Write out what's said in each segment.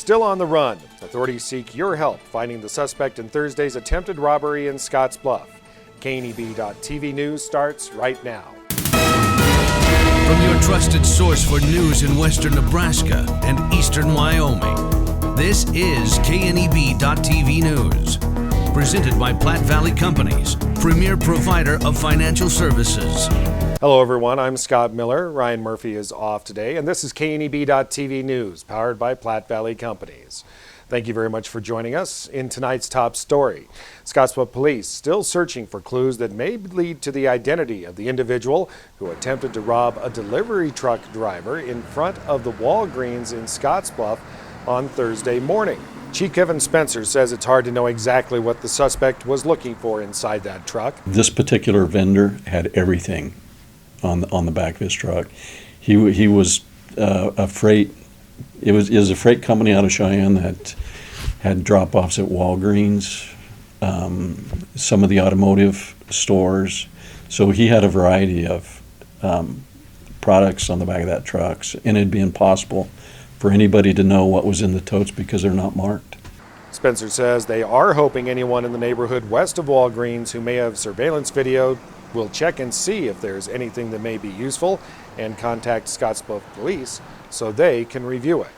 still on the run. Authorities seek your help finding the suspect in Thursday's attempted robbery in Scottsbluff. KNEB.TV News starts right now. From your trusted source for news in western Nebraska and eastern Wyoming, this is KNEB.TV News. Presented by Platte Valley Companies, premier provider of financial services. Hello everyone, I'm Scott Miller. Ryan Murphy is off today, and this is KNEB.TV News, powered by Platte Valley Companies. Thank you very much for joining us. In tonight's top story, Scottsbluff Police still searching for clues that may lead to the identity of the individual who attempted to rob a delivery truck driver in front of the Walgreens in Scottsbluff on Thursday morning. Chief Kevin Spencer says it's hard to know exactly what the suspect was looking for inside that truck. This particular vendor had everything on the back of his truck. He was a freight. It was a freight company out of Cheyenne that had drop-offs at Walgreens, some of the automotive stores. So he had a variety of products on the back of that truck, and it'd be impossible for anybody to know what was in the totes because they're not marked. Spencer says they are hoping anyone in the neighborhood west of Walgreens who may have surveillance video will check and see if there's anything that may be useful and contact Scottsbluff Police so they can review it.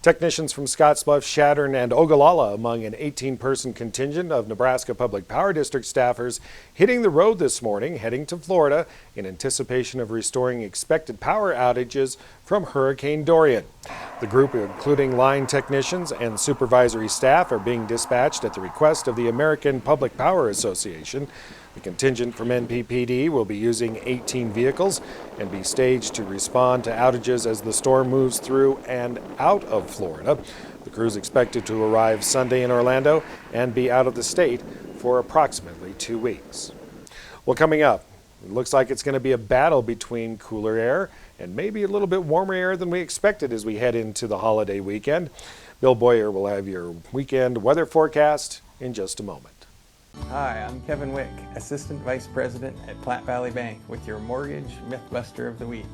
Technicians from Scottsbluff, Chadron, and Ogallala among an 18-person contingent of Nebraska Public Power District staffers hitting the road this morning, heading to Florida in anticipation of restoring expected power outages from Hurricane Dorian. The group, including line technicians and supervisory staff, are being dispatched at the request of the American Public Power Association. The contingent from NPPD will be using 18 vehicles and be staged to respond to outages as the storm moves through and out of Florida. The crew is expected to arrive Sunday in Orlando and be out of the state for approximately 2 weeks. Well, coming up, it looks like it's going to be a battle between cooler air and maybe a little bit warmer air than we expected as we head into the holiday weekend. Bill Boyer will have your weekend weather forecast in just a moment. Hi, I'm Kevin Wick, Assistant Vice President at Platte Valley Bank with your Mortgage Mythbuster of the Week.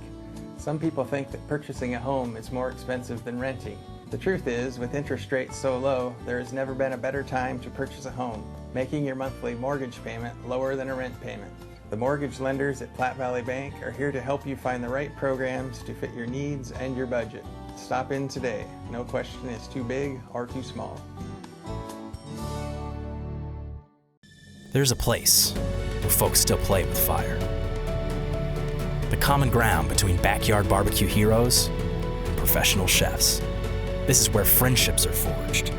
Some people think that purchasing a home is more expensive than renting. The truth is, with interest rates so low, there has never been a better time to purchase a home, making your monthly mortgage payment lower than a rent payment. The mortgage lenders at Platte Valley Bank are here to help you find the right programs to fit your needs and your budget. Stop in today. No question is too big or too small. There's a place where folks still play with fire. The common ground between backyard barbecue heroes and professional chefs. This is where friendships are forged,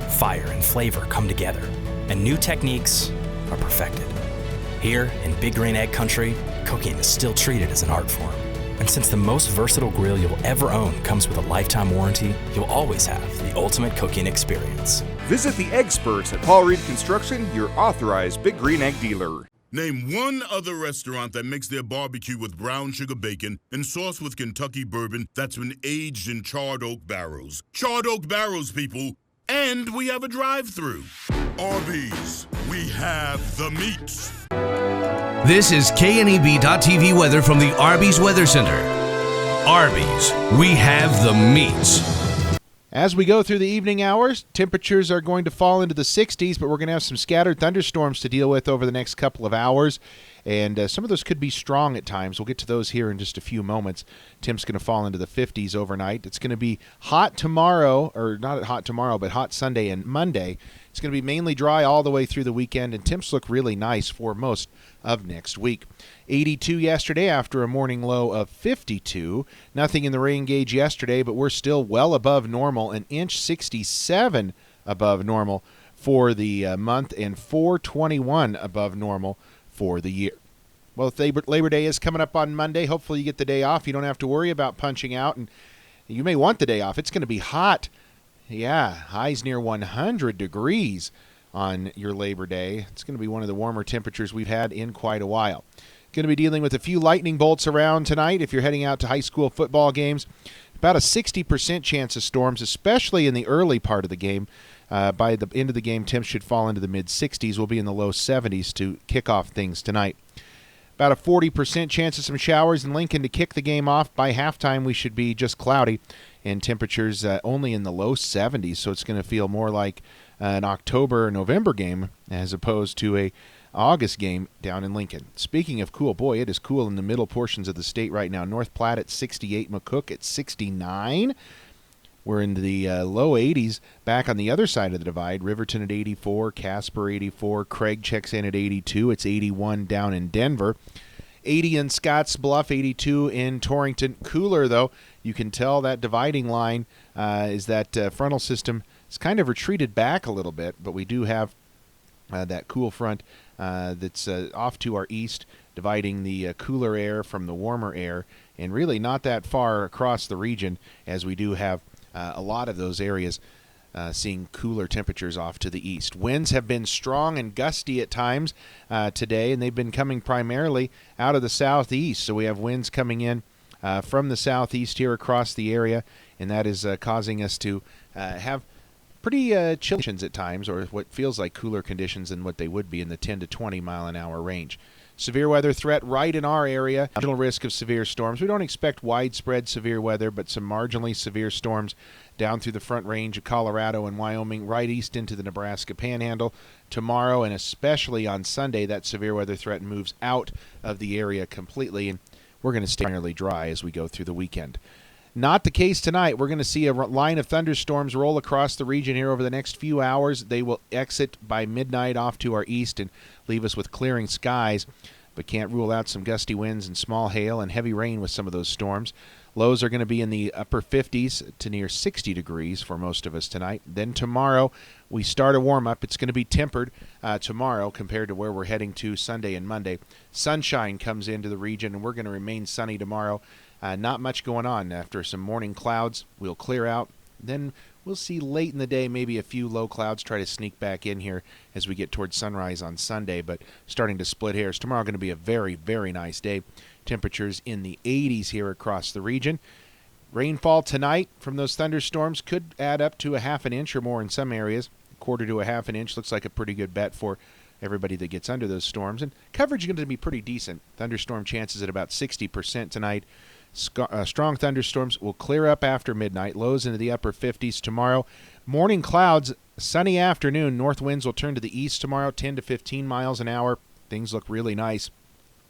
fire and flavor come together, and new techniques are perfected. Here in Big Green Egg Country, cooking is still treated as an art form. And since the most versatile grill you'll ever own comes with a lifetime warranty, you'll always have the ultimate cooking experience. Visit the experts at Paul Reed Construction, your authorized Big Green Egg dealer. Name one other restaurant that makes their barbecue with brown sugar bacon and sauce with Kentucky bourbon that's been aged in charred oak barrels. Charred oak barrels, people. And we have a drive-thru. Arby's, we have the meats. This is KNEB.TV weather from the Arby's Weather Center. Arby's, we have the meats. As we go through the evening hours, temperatures are going to fall into the 60s, but we're going to have some scattered thunderstorms to deal with over the next couple of hours, and some of those could be strong at times. We'll get to those here in just a few moments. Temps going to fall into the 50s overnight. It's going to be hot tomorrow, or not hot tomorrow, but hot Sunday and Monday. It's going to be mainly dry all the way through the weekend, and temps look really nice for most of next week. 82 yesterday after a morning low of 52. Nothing in the rain gauge yesterday, but we're still well above normal. An inch 67 above normal for the month, and 421 above normal for the year. Well, Labor Day is coming up on Monday. Hopefully you get the day off. You don't have to worry about punching out, and you may want the day off. It's going to be hot. Yeah, highs near 100 degrees on your Labor Day. It's going to be one of the warmer temperatures we've had in quite a while. Going to be dealing with a few lightning bolts around tonight if you're heading out to high school football games. About a 60% chance of storms, especially in the early part of the game. By the end of the game, temps should fall into the mid-60s. We'll be in the low 70s to kick off things tonight. About a 40% chance of some showers in Lincoln to kick the game off. By halftime, we should be just cloudy. and temperatures only in the low 70s, so it's going to feel more like an October or November game as opposed to a August game down in Lincoln. Speaking of cool, boy, it is cool in the middle portions of the state right now. North Platte at 68, McCook at 69. We're in the low 80s back on the other side of the divide. Riverton at 84, Casper 84, Craig checks in at 82. It's 81 down in Denver. 80 in Scottsbluff, 82 in Torrington. Cooler, though. You can tell that dividing line is that frontal system is kind of retreated back a little bit, but we do have that cool front that's off to our east, dividing the cooler air from the warmer air, and really not that far across the region, as we do have a lot of those areas seeing cooler temperatures off to the east. Winds have been strong and gusty at times today, and they've been coming primarily out of the southeast. So we have winds coming in from the southeast here across the area, and that is causing us to have pretty chill conditions at times, or what feels like cooler conditions than what they would be in the 10 to 20 mile an hour range. Severe weather threat right in our area. Marginal risk of severe storms. We don't expect widespread severe weather, but some marginally severe storms down through the Front Range of Colorado and Wyoming, right east into the Nebraska Panhandle. Tomorrow and especially on Sunday, that severe weather threat moves out of the area completely, and we're going to stay nearly dry as we go through the weekend. Not the case tonight. We're going to see a line of thunderstorms roll across the region here over the next few hours. They will exit by midnight off to our east and leave us with clearing skies, but can't rule out some gusty winds and small hail and heavy rain with some of those storms. Lows are going to be in the upper 50s to near 60 degrees for most of us tonight. Then tomorrow, we start a warm-up. It's going to be tempered tomorrow compared to where we're heading to Sunday and Monday. Sunshine comes into the region, and we're going to remain sunny tomorrow. Not much going on. After some morning clouds, we'll clear out. Then we'll see late in the day maybe a few low clouds try to sneak back in here as we get towards sunrise on Sunday, but starting to split hairs. Tomorrow going to be a very, very nice day. Temperatures in the 80s here across the region. Rainfall tonight from those thunderstorms could add up to a half an inch or more in some areas. A quarter to a half an inch looks like a pretty good bet for everybody that gets under those storms. And coverage is going to be pretty decent. Thunderstorm chances at about 60% tonight. Strong thunderstorms will clear up after midnight. Lows into the upper 50s tomorrow. Morning clouds, sunny afternoon. North winds will turn to the east tomorrow, 10 to 15 miles an hour. Things look really nice.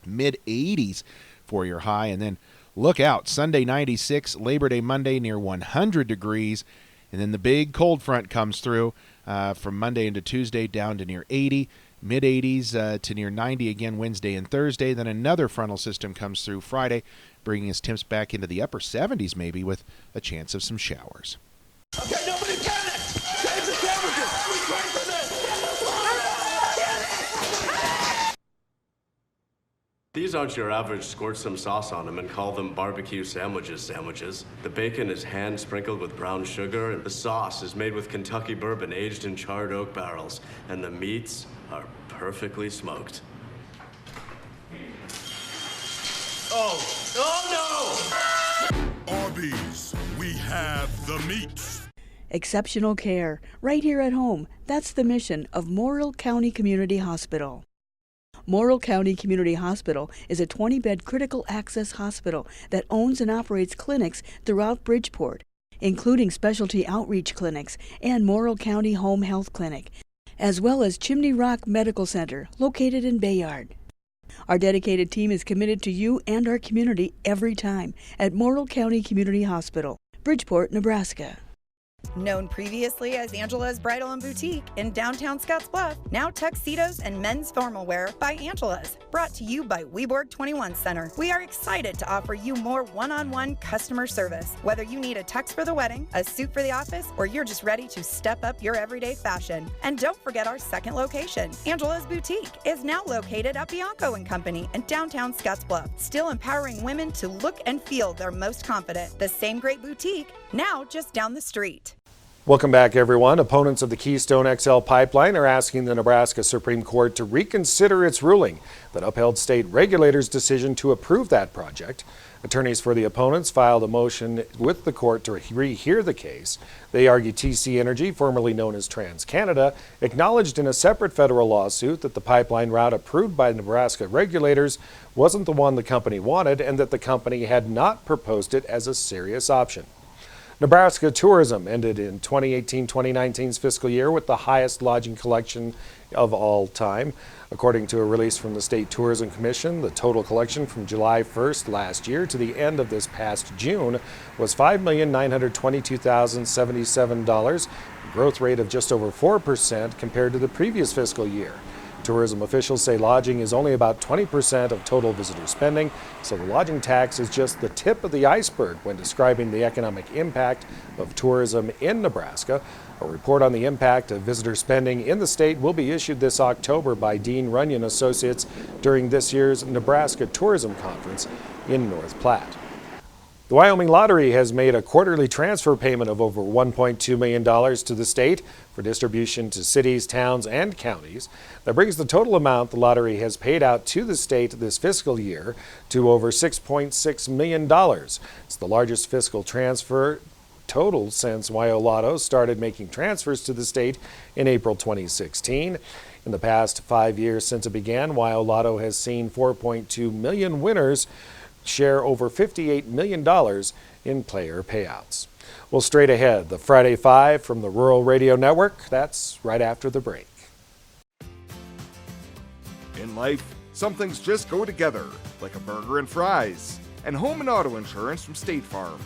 Mid-80s for your high. And then look out. Sunday 96, Labor Day Monday near 100 degrees. And then the big cold front comes through from Monday into Tuesday down to near 80. Mid-80s to near 90 again Wednesday and Thursday. Then another frontal system comes through Friday, bringing us temps back into the upper 70s maybe with a chance of some showers. Okay, nobody panic! Change the temperatures! We trained for this! These aren't your average squirt some sauce on them and call them barbecue sandwiches. The bacon is hand sprinkled with brown sugar, and the sauce is made with Kentucky bourbon aged in charred oak barrels, and the meats are perfectly smoked. Oh no! Arby's, we have the meats. Exceptional care, right here at home. That's the mission of Morrill County Community Hospital. Morrill County Community Hospital is a 20-bed critical access hospital that owns and operates clinics throughout Bridgeport, including specialty outreach clinics and Morrill County Home Health Clinic, as well as Chimney Rock Medical Center, located in Bayard. Our dedicated team is committed to you and our community every time at Morrill County Community Hospital, Bridgeport, Nebraska. Known previously as Angela's Bridal and Boutique in downtown Scottsbluff, now tuxedos and men's formal wear by Angela's. Brought to you by Weborg 21 Center. We are excited to offer you more one-on-one customer service. Whether you need a tux for the wedding, a suit for the office, or you're just ready to step up your everyday fashion. And don't forget our second location. Angela's Boutique is now located at Bianco & Company in downtown Scottsbluff, still empowering women to look and feel their most confident. The same great boutique, now just down the street. Welcome back, everyone. Opponents of the Keystone XL pipeline are asking the Nebraska Supreme Court to reconsider its ruling that upheld state regulators' decision to approve that project. Attorneys for the opponents filed a motion with the court to rehear the case. They argue TC Energy, formerly known as TransCanada, acknowledged in a separate federal lawsuit that the pipeline route approved by Nebraska regulators wasn't the one the company wanted and that the company had not proposed it as a serious option. Nebraska Tourism ended in 2018-2019's fiscal year with the highest lodging collection of all time. According to a release from the State Tourism Commission, the total collection from July 1st last year to the end of this past June was $5,922,077, a growth rate of just over 4% compared to the previous fiscal year. Tourism officials say lodging is only about 20% of total visitor spending, so the lodging tax is just the tip of the iceberg when describing the economic impact of tourism in Nebraska. A report on the impact of visitor spending in the state will be issued this October by Dean Runyon Associates during this year's Nebraska Tourism Conference in North Platte. The Wyoming Lottery has made a quarterly transfer payment of over $1.2 million to the state for distribution to cities, towns, and counties. That brings the total amount the lottery has paid out to the state this fiscal year to over $6.6 million. It's the largest fiscal transfer total since WyoLotto started making transfers to the state in April 2016. In the past 5 years since it began, WyoLotto has seen 4.2 million winners share over $58 million in player payouts. Well, straight ahead, the Friday Five from the Rural Radio Network. That's right after the break. In life, some things just go together, like a burger and fries, and home and auto insurance from State Farm.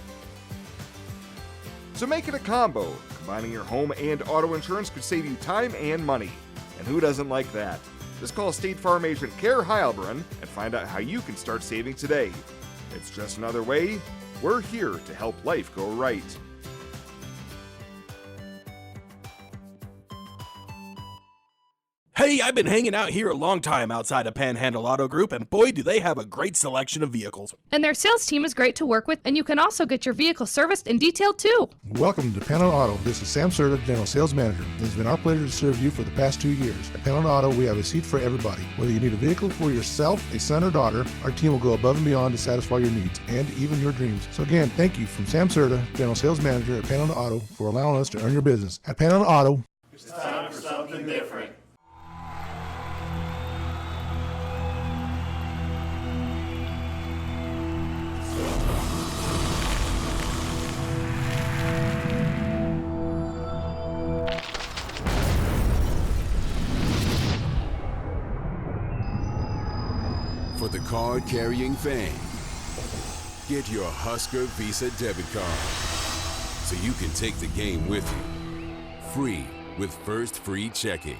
So make it a combo. Combining your home and auto insurance could save you time and money. And who doesn't like that? Just call State Farm agent Kerr Heilbrunn and find out how you can start saving today. It's just another way. We're here to help life go right. Hey, I've been hanging out here a long time outside of Panhandle Auto Group, and boy, do they have a great selection of vehicles. And their sales team is great to work with, and you can also get your vehicle serviced and detailed too. Welcome to Panhandle Auto. This is Sam Serta, General Sales Manager. It has been our pleasure to serve you for the past 2 years. At Panhandle Auto, we have a seat for everybody. Whether you need a vehicle for yourself, a son, or daughter, our team will go above and beyond to satisfy your needs and even your dreams. So again, thank you from Sam Serta, General Sales Manager at Panhandle Auto, for allowing us to earn your business. At Panhandle Auto, it's time for something different. For the card-carrying fan, get your Husker Visa debit card so you can take the game with you. Free with First Free Checking.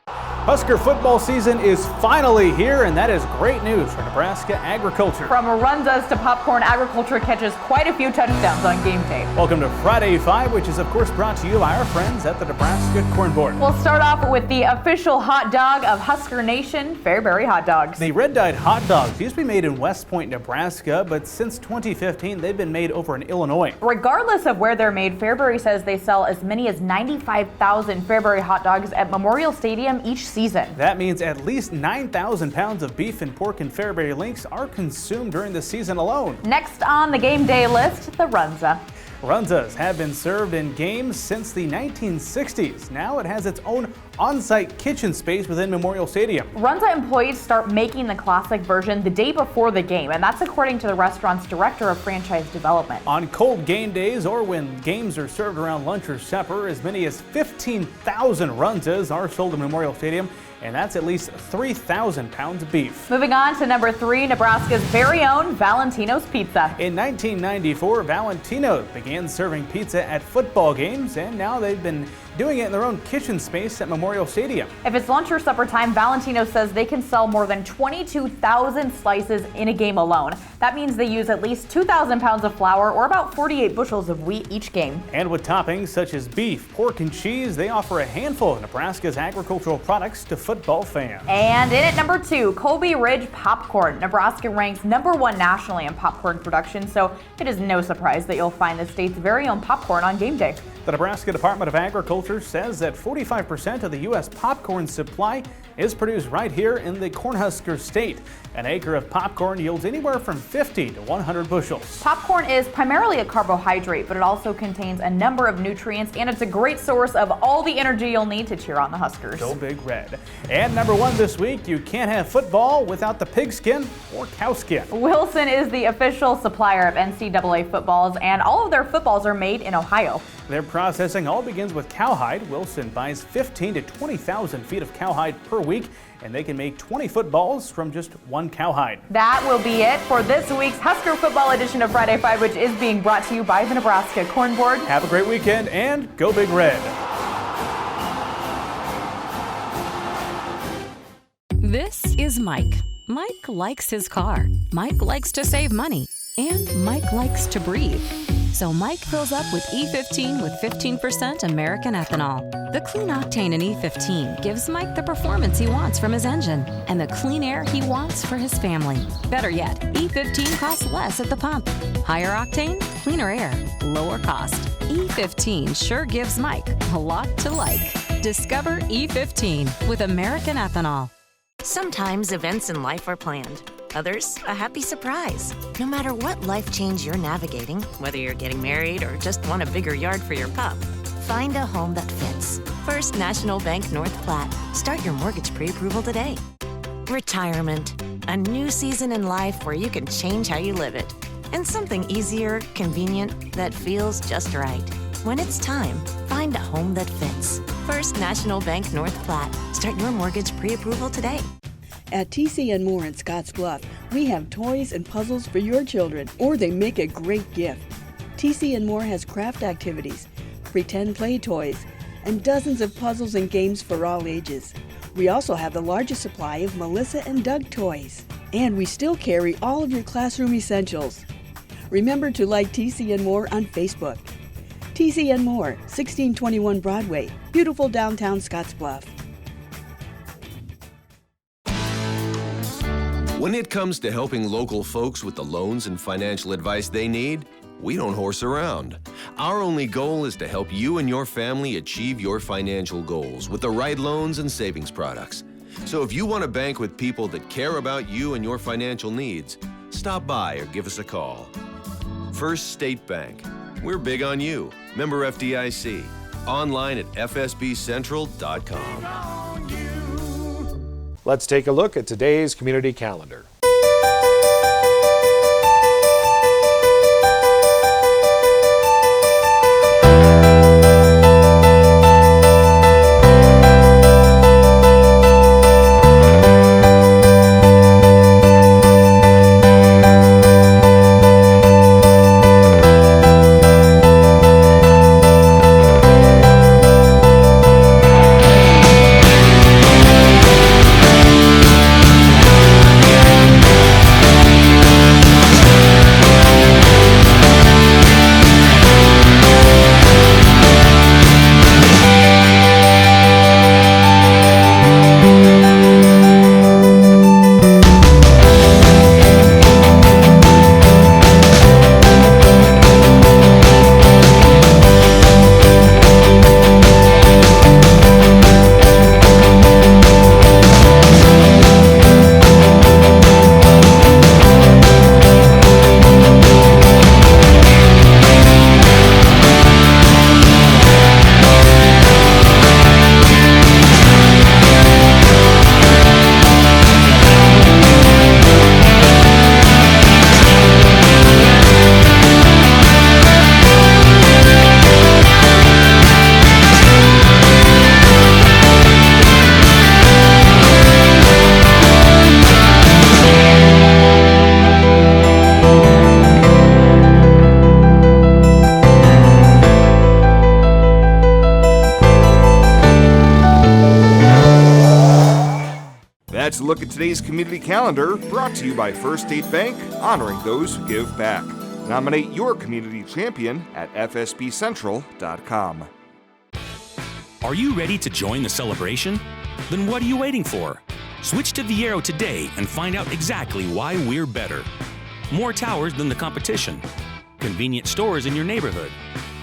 Husker football season is finally here, and that is great news for Nebraska agriculture. From Runzas to popcorn, agriculture catches quite a few touchdowns on game day. Welcome to Friday Five, which is of course brought to you by our friends at the Nebraska Corn Board. We'll start off with the official hot dog of Husker Nation, Fairbury hot dogs. The red-dyed hot dogs used to be made in West Point, Nebraska, but since 2015 they've been made over in Illinois. Regardless of where they're made, Fairbury says they sell as many as 95,000 Fairbury hot dogs at Memorial Stadium each season. That means at least 9,000 pounds of beef and pork and Fairbury links are consumed during the season alone. Next on the game day list, the Runza. Runzas have been served in games since the 1960s. Now it has its own on-site kitchen space within Memorial Stadium. Runza employees start making the classic version the day before the game, and that's according to the restaurant's director of franchise development. On cold game days or when games are served around lunch or supper, as many as 15,000 Runzas are sold in Memorial Stadium, and that's at least 3,000 pounds of beef. Moving on to number 3, Nebraska's very own Valentino's Pizza. In 1994, Valentino's began serving pizza at football games, and now they've been doing it in their own kitchen space at Memorial Stadium. If it's lunch or supper time, Valentino says they can sell more than 22,000 slices in a game alone. That means they use at least 2,000 pounds of flour or about 48 bushels of wheat each game. And with toppings such as beef, pork, and cheese, they offer a handful of Nebraska's agricultural products to football fans. And in at number 2, Colby Ridge Popcorn. Nebraska ranks number 1 nationally in popcorn production, so it is no surprise that you'll find the state's very own popcorn on game day. The Nebraska Department of Agriculture says that 45% of the U.S. popcorn supply is produced right here in the Cornhusker State. An acre of popcorn yields anywhere from 50 to 100 bushels. Popcorn is primarily a carbohydrate, but it also contains a number of nutrients, and it's a great source of all the energy you'll need to cheer on the Huskers. Go Big Red. And number one this week, you can't have football without the pigskin or cowskin. Wilson is the official supplier of NCAA footballs, and all of their footballs are made in Ohio. Their processing all begins with cowhide. Wilson buys 15 to 20,000 feet of cowhide per week, and they can make 20 footballs from just one cowhide. That will be it for this week's Husker football edition of Friday Five, which is being brought to you by the Nebraska Corn Board. Have a great weekend and go Big Red. This is Mike. Mike likes his car. Mike likes to save money. And Mike likes to breathe. So Mike fills up with E15 with 15% American ethanol. The clean octane in E15 gives Mike the performance he wants from his engine and the clean air he wants for his family. Better yet, E15 costs less at the pump. Higher octane, cleaner air, lower cost. E15 sure gives Mike a lot to like. Discover E15 with American ethanol. Sometimes events in life are planned. Others, a happy surprise. No matter what life change you're navigating, whether you're getting married or just want a bigger yard for your pup, find a home that fits. First National Bank North Platte. Start your mortgage pre-approval today. Retirement. A new season in life where you can change how you live it. And something easier, convenient, that feels just right. When it's time, find a home that fits. First National Bank North Platte. Start your mortgage pre-approval today. At TC & More in Scottsbluff, we have toys and puzzles for your children, or they make a great gift. TC & More has craft activities, pretend play toys, and dozens of puzzles and games for all ages. We also have the largest supply of Melissa and Doug toys. And we still carry all of your classroom essentials. Remember to like TC & More on Facebook. TC & More, 1621 Broadway, beautiful downtown Scottsbluff. When it comes to helping local folks with the loans and financial advice they need, we don't horse around. Our only goal is to help you and your family achieve your financial goals with the right loans and savings products. So if you want to bank with people that care about you and your financial needs, stop by or give us a call. First State Bank. We're big on you. Member FDIC. Online at fsbcentral.com. Let's take a look at today's community calendar. That's a look at today's community calendar, brought to you by First State Bank, honoring those who give back. Nominate your community champion at fsbcentral.com. Are you ready to join the celebration? Then what are you waiting for? Switch to Viero today and find out exactly why we're better. More towers than the competition, convenient stores in your neighborhood,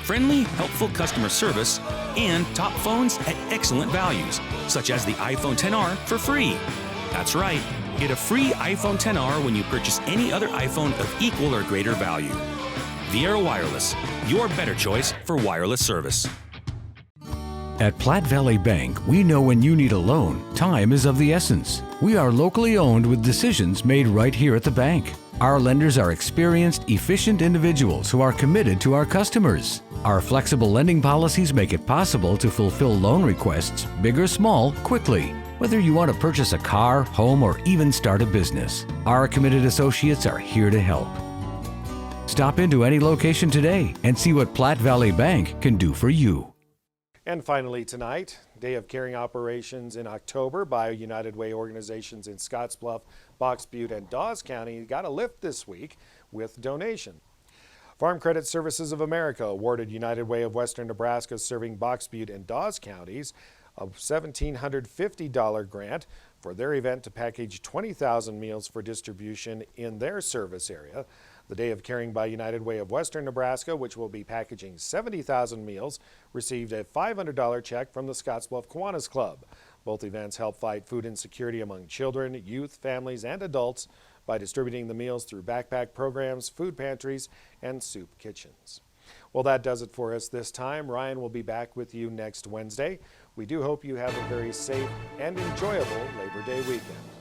friendly, helpful customer service, and top phones at excellent values, such as the iPhone XR for free. That's right, get a free iPhone XR when you purchase any other iPhone of equal or greater value. Viera Wireless, your better choice for wireless service. At Platte Valley Bank, we know when you need a loan, time is of the essence. We are locally owned with decisions made right here at the bank. Our lenders are experienced, efficient individuals who are committed to our customers. Our flexible lending policies make it possible to fulfill loan requests, big or small, quickly. Whether you want to purchase a car, home, or even start a business, our committed associates are here to help. Stop into any location today and see what Platte Valley Bank can do for you. And finally tonight, Day of Caring operations in October by United Way organizations in Scottsbluff, Box Butte, and Dawes County got a lift this week with donation. Farm Credit Services of America awarded United Way of Western Nebraska serving Box Butte and Dawes counties a $1,750 grant for their event to package 20,000 meals for distribution in their service area. The Day of Caring by United Way of Western Nebraska, which will be packaging 70,000 meals, received a $500 check from the Scottsbluff Kiwanis Club. Both events help fight food insecurity among children, youth, families, and adults by distributing the meals through backpack programs, food pantries, and soup kitchens. Well, that does it for us this time. Ryan will be back with you next Wednesday. We do hope you have a very safe and enjoyable Labor Day weekend.